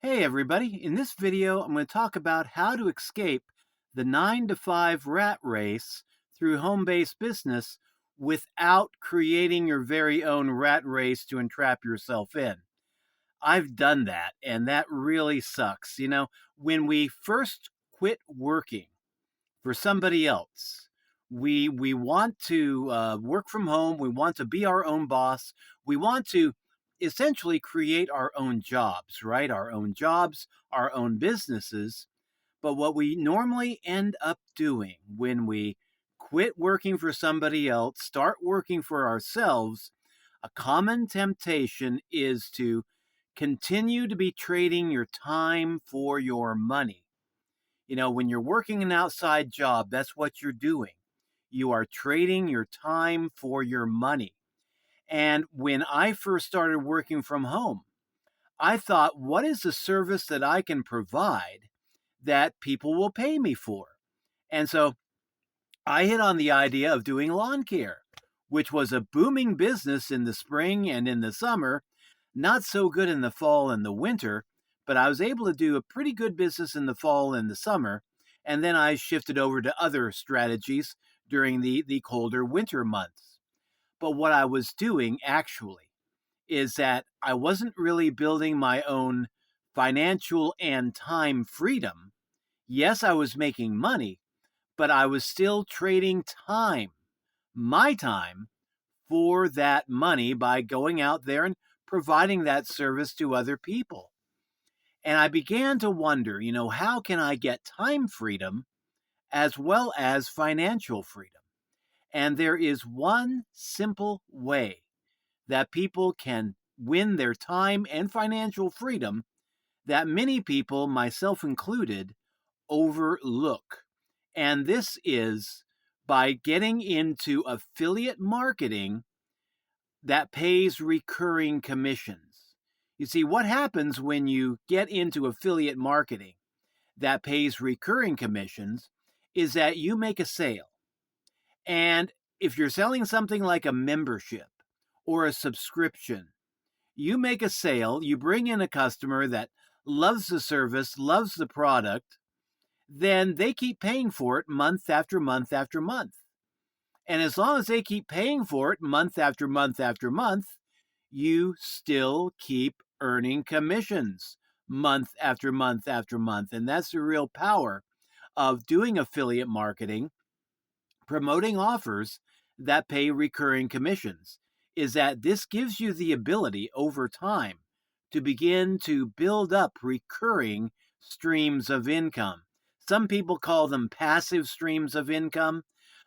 Hey everybody, in this video I'm going to talk about how to escape the 9 to 5 rat race through home-based business without creating your very own rat race to entrap yourself in. I've done that and that really sucks. When we first quit working for somebody else, we want to work from home, we want to be our own boss, we want to essentially create our own jobs, right? Our own jobs, our own businesses. But what we normally end up doing when we quit working for somebody else, start working for ourselves, a common temptation is to continue to be trading your time for your money. When you're working an outside job, that's what you're doing. You are trading your time for your money. And when I first started working from home, I thought, what is the service that I can provide that people will pay me for? And so I hit on the idea of doing lawn care, which was a booming business in the spring and in the summer, not so good in the fall and the winter, but I was able to do a pretty good business in the fall and the summer. And then I shifted over to other strategies during the colder winter months. But what I was doing actually is that I wasn't really building my own financial and time freedom. Yes, I was making money, but I was still trading time, my time, for that money by going out there and providing that service to other people. And I began to wonder, how can I get time freedom as well as financial freedom? And there is one simple way that people can win their time and financial freedom that many people, myself included, overlook. And this is by getting into affiliate marketing that pays recurring commissions. You see, what happens when you get into affiliate marketing that pays recurring commissions is that you make a sale. And if you're selling something like a membership or a subscription, you make a sale, you bring in a customer that loves the service, loves the product, then they keep paying for it month after month after month. And as long as they keep paying for it month after month after month, you still keep earning commissions month after month after month. And that's the real power of doing affiliate marketing, promoting offers that pay recurring commissions, is that this gives you the ability over time to begin to build up recurring streams of income. Some people call them passive streams of income,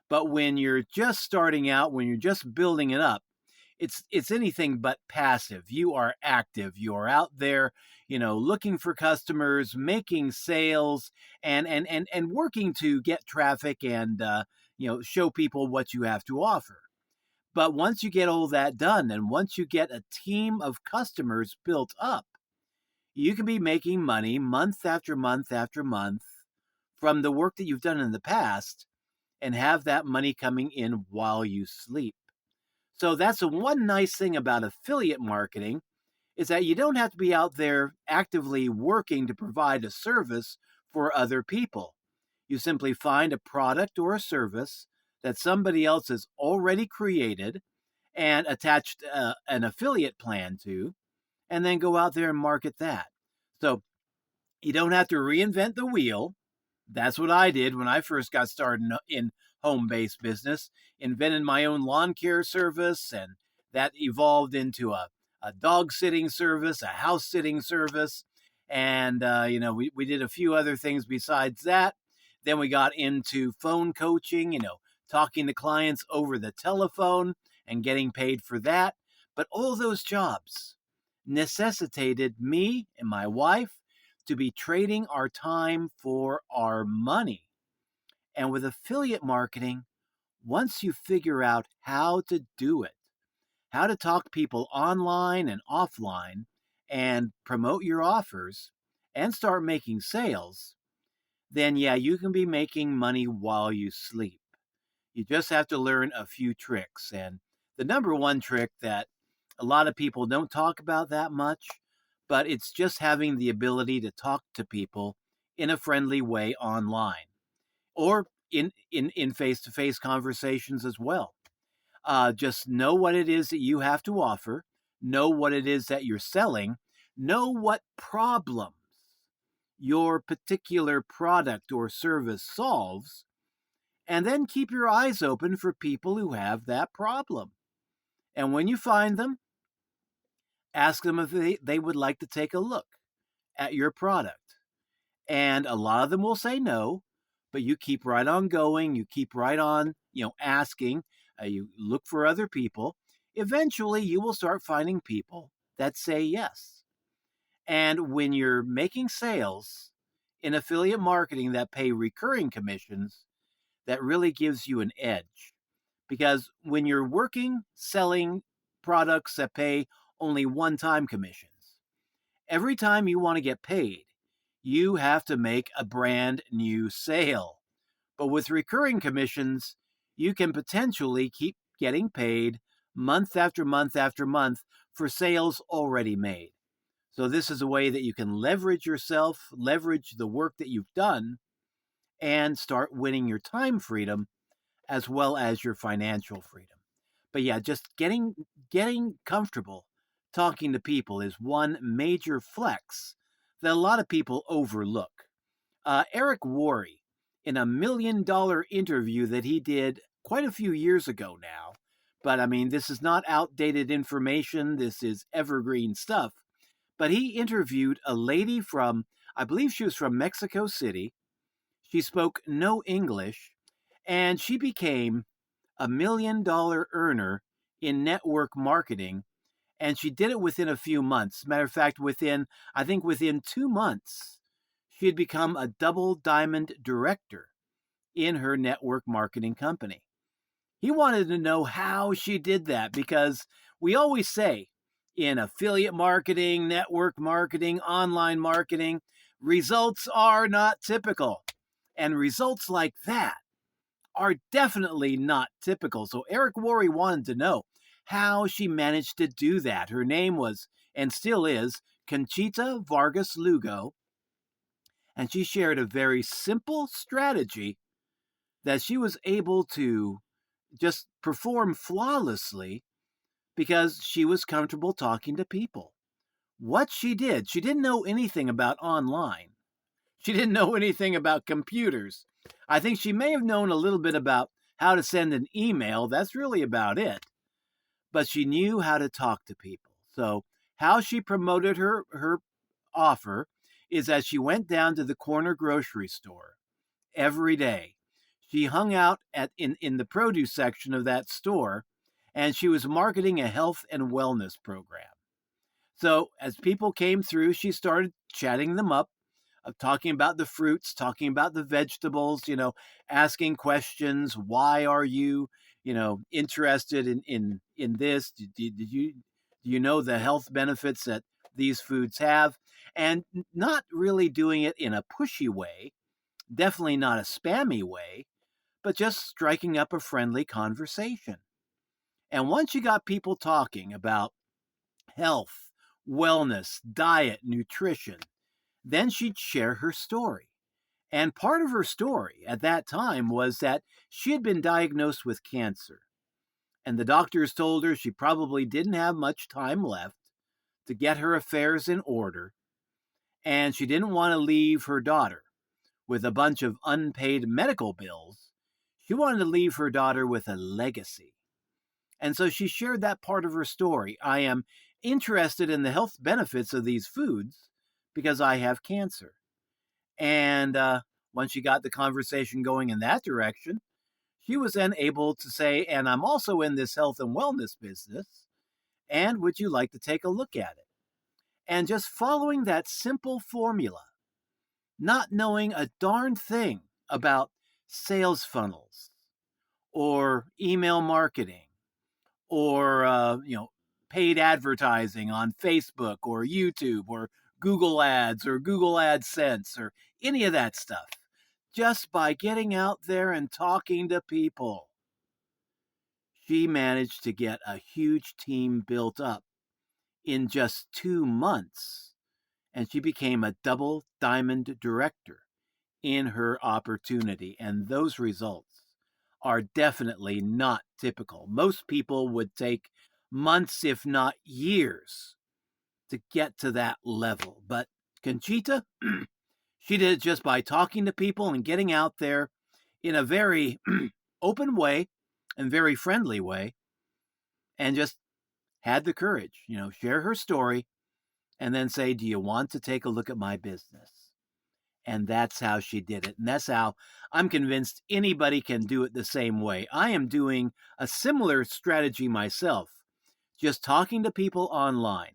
but when you're just starting out, when you're just building it up, it's anything but passive. You are active. You are out there, looking for customers, making sales, and working to get traffic and show people what you have to offer. But once you get all that done, and once you get a team of customers built up, you can be making money month after month after month from the work that you've done in the past and have that money coming in while you sleep. So that's the one nice thing about affiliate marketing is that you don't have to be out there actively working to provide a service for other people. You simply find a product or a service that somebody else has already created and attached an affiliate plan to, and then go out there and market that. So you don't have to reinvent the wheel. That's what I did when I first got started in home-based business, invented my own lawn care service, and that evolved into a dog sitting service, a house sitting service. And, we did a few other things besides that. Then we got into phone coaching, talking to clients over the telephone and getting paid for that. But all those jobs necessitated me and my wife to be trading our time for our money. And with affiliate marketing, once you figure out how to do it, how to talk people online and offline and promote your offers and start making sales, then yeah, you can be making money while you sleep. You just have to learn a few tricks. And the number one trick that a lot of people don't talk about that much, but it's just having the ability to talk to people in a friendly way online or in face-to-face conversations as well. Just know what it is that you have to offer, know what it is that you're selling, know what problems your particular product or service solves, and then keep your eyes open for people who have that problem. And when you find them, ask them if they would like to take a look at your product. And a lot of them will say no, but you keep right on going. You keep right on, asking. You look for other people. Eventually, you will start finding people that say yes. And when you're making sales in affiliate marketing that pay recurring commissions, that really gives you an edge. Because when you're working, selling products that pay only one time commissions, every time you want to get paid, you have to make a brand new sale. But with recurring commissions, you can potentially keep getting paid month after month after month for sales already made. So, this is a way that you can leverage yourself, leverage the work that you've done, and start winning your time freedom as well as your financial freedom. But yeah, just getting comfortable talking to people is one major flex that a lot of people overlook. Eric Worre, in a $1 million interview that he did quite a few years ago now, but I mean, this is not outdated information, this is evergreen stuff. But he interviewed a lady from, I believe she was from Mexico City. She spoke no English, and she became a $1 million earner in network marketing. And she did it within a few months. Matter of fact, within 2 months, she had become a double diamond director in her network marketing company. He wanted to know how she did that because we always say in affiliate marketing, network marketing, online marketing, results are not typical. And results like that are definitely not typical. So Eric Worre wanted to know how she managed to do that. Her name was, and still is, Conchita Vargas Lugo. And she shared a very simple strategy that she was able to just perform flawlessly because she was comfortable talking to people. What she didn't know anything about online. She didn't know anything about computers. I think she may have known a little bit about how to send an email. That's really about it. But she knew how to talk to people. So, how she promoted her offer is that she went down to the corner grocery store every day. She hung out in the produce section of that store, and she was marketing a health and wellness program. So as people came through, she started chatting them up, talking about the fruits, talking about the vegetables, asking questions. Why are you, interested in this? Do you know the health benefits that these foods have? And not really doing it in a pushy way, definitely not a spammy way, but just striking up a friendly conversation. And once you got people talking about health, wellness, diet, nutrition, then she'd share her story. And part of her story at that time was that she had been diagnosed with cancer. And the doctors told her she probably didn't have much time left to get her affairs in order. And she didn't want to leave her daughter with a bunch of unpaid medical bills. She wanted to leave her daughter with a legacy. And so she shared that part of her story. I am interested in the health benefits of these foods because I have cancer. And once she got the conversation going in that direction, she was then able to say, and I'm also in this health and wellness business. And would you like to take a look at it? And just following that simple formula, not knowing a darn thing about sales funnels or email marketing or paid advertising on Facebook or YouTube or Google Ads or Google AdSense or any of that stuff. Just by getting out there and talking to people, she managed to get a huge team built up in just 2 months and she became a double diamond director in her opportunity. And those results are definitely not typical. Most people would take months, if not years, to get to that level. But Conchita, she did it just by talking to people and getting out there in a very open way and very friendly way, and just had the courage, share her story and then say, "Do you want to take a look at my business?" And that's how she did it. And that's how I'm convinced anybody can do it the same way. I am doing a similar strategy myself, just talking to people online,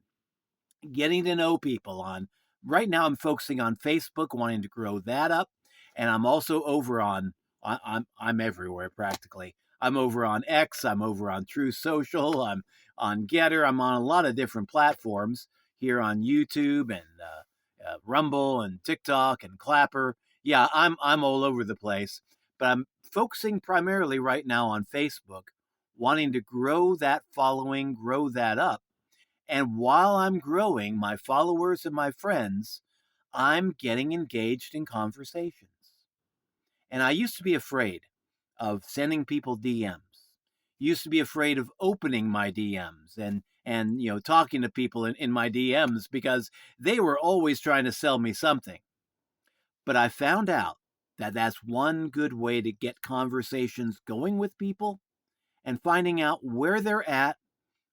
getting to know people on. Right now, I'm focusing on Facebook, wanting to grow that up, and I'm also over on. I'm everywhere practically. I'm over on X. I'm over on True Social. I'm on Getter. I'm on a lot of different platforms here on YouTube and Rumble and TikTok and Clapper. Yeah, I'm all over the place, but I'm focusing primarily right now on Facebook, wanting to grow that following, grow that up. And while I'm growing my followers and my friends, I'm getting engaged in conversations. And I used to be afraid of sending people DMs. Used to be afraid of opening my DMs and talking to people in my DMs because they were always trying to sell me something. But I found out that that's one good way to get conversations going with people and finding out where they're at,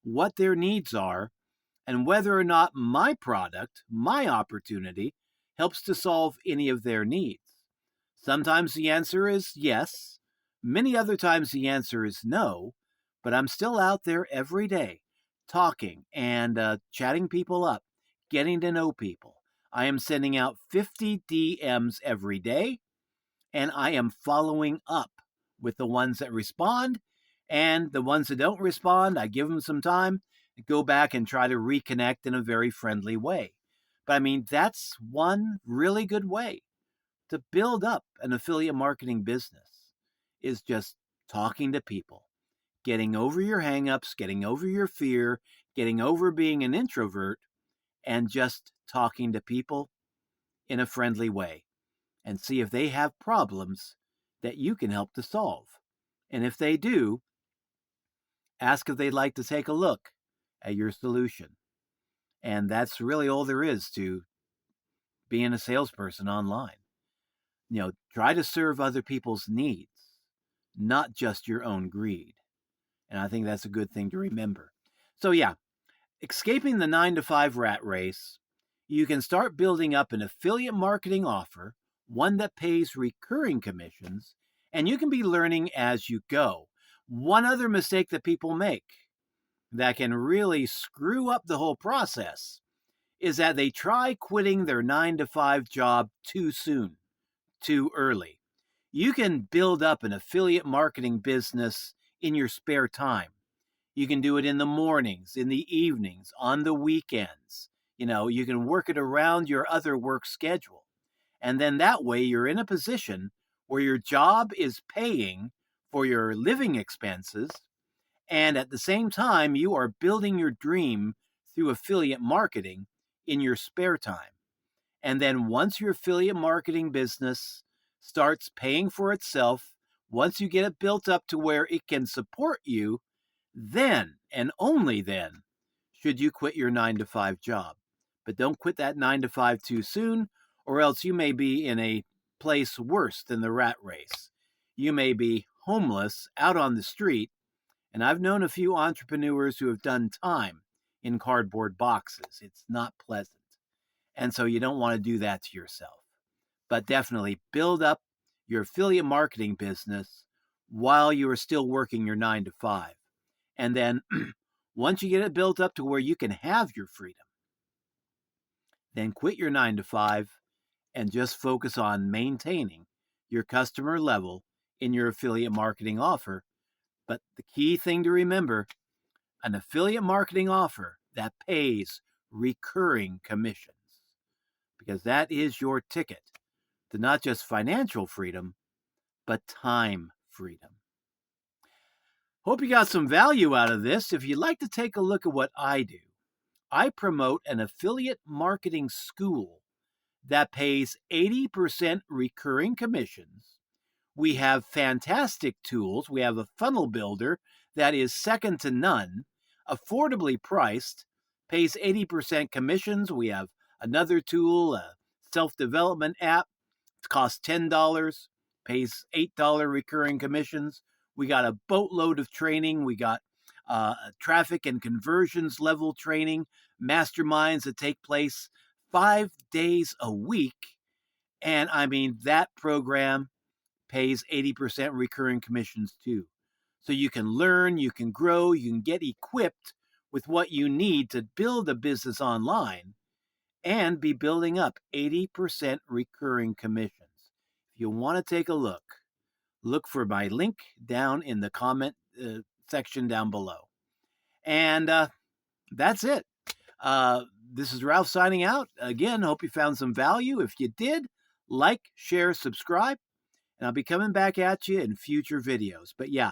what their needs are, and whether or not my product, my opportunity, helps to solve any of their needs. Sometimes the answer is yes. Many other times the answer is no, but I'm still out there every day talking and chatting people up, getting to know people. I am sending out 50 DMs every day, and I am following up with the ones that respond. And the ones that don't respond, I give them some time, go back and try to reconnect in a very friendly way. But I mean, that's one really good way to build up an affiliate marketing business, is just talking to people, getting over your hangups, getting over your fear, getting over being an introvert, and just talking to people in a friendly way and see if they have problems that you can help to solve. And if they do, ask if they'd like to take a look at your solution. And that's really all there is to being a salesperson online. Try to serve other people's needs, not just your own greed. And I think that's a good thing to remember. So, yeah, escaping the 9 to 5 rat race, you can start building up an affiliate marketing offer, one that pays recurring commissions, and you can be learning as you go. One other mistake that people make that can really screw up the whole process is that they try quitting their 9 to 5 job too soon, too early. You can build up an affiliate marketing business in your spare time. You can do it in the mornings, in the evenings, on the weekends. You can work it around your other work schedule. And then that way you're in a position where your job is paying for your living expenses. And at the same time, you are building your dream through affiliate marketing in your spare time. And then once your affiliate marketing business starts paying for itself, once you get it built up to where it can support you, then and only then should you quit your 9 to 5 job. But don't quit that 9 to 5 too soon, or else you may be in a place worse than the rat race. You may be homeless out on the street, and I've known a few entrepreneurs who have done time in cardboard boxes. It's not pleasant. And so you don't want to do that to yourself. But definitely build up your affiliate marketing business while you are still working your 9 to 5. And then once you get it built up to where you can have your freedom, then quit your 9 to 5 and just focus on maintaining your customer level in your affiliate marketing offer. But the key thing to remember, an affiliate marketing offer that pays recurring commissions, because that is your ticket to not just financial freedom, but time freedom. Hope you got some value out of this. If you'd like to take a look at what I do, I promote an affiliate marketing school that pays 80% recurring commissions. We have fantastic tools. We have a funnel builder that is second to none, affordably priced, pays 80% commissions. We have another tool, a self development app. It costs $10, pays $8 recurring commissions. We got a boatload of training. We got traffic and conversions level training, masterminds that take place 5 days a week. And I mean, that program pays 80% recurring commissions too. So you can learn, you can grow, you can get equipped with what you need to build a business online and be building up 80% recurring commissions. If you want to take a look for my link down in the comment section down below. And that's it. This is Ralph signing out. Again, hope you found some value. If you did, like, share, subscribe, and I'll be coming back at you in future videos. But yeah,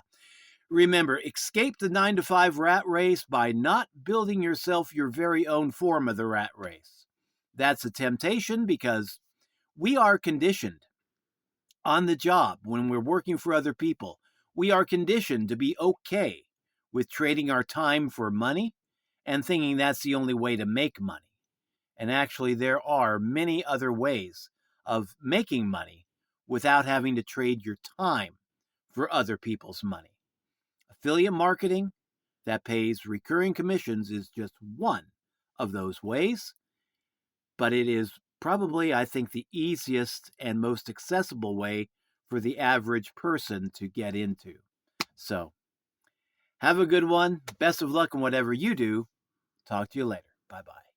remember, escape the 9-to-5 rat race by not building yourself your very own form of the rat race. That's a temptation because we are conditioned on the job when we're working for other people. We are conditioned to be okay with trading our time for money and thinking that's the only way to make money. And actually, there are many other ways of making money without having to trade your time for other people's money. Affiliate marketing that pays recurring commissions is just one of those ways, but it is probably, I think, the easiest and most accessible way for the average person to get into. So, have a good one. Best of luck in whatever you do. Talk to you later. Bye-bye.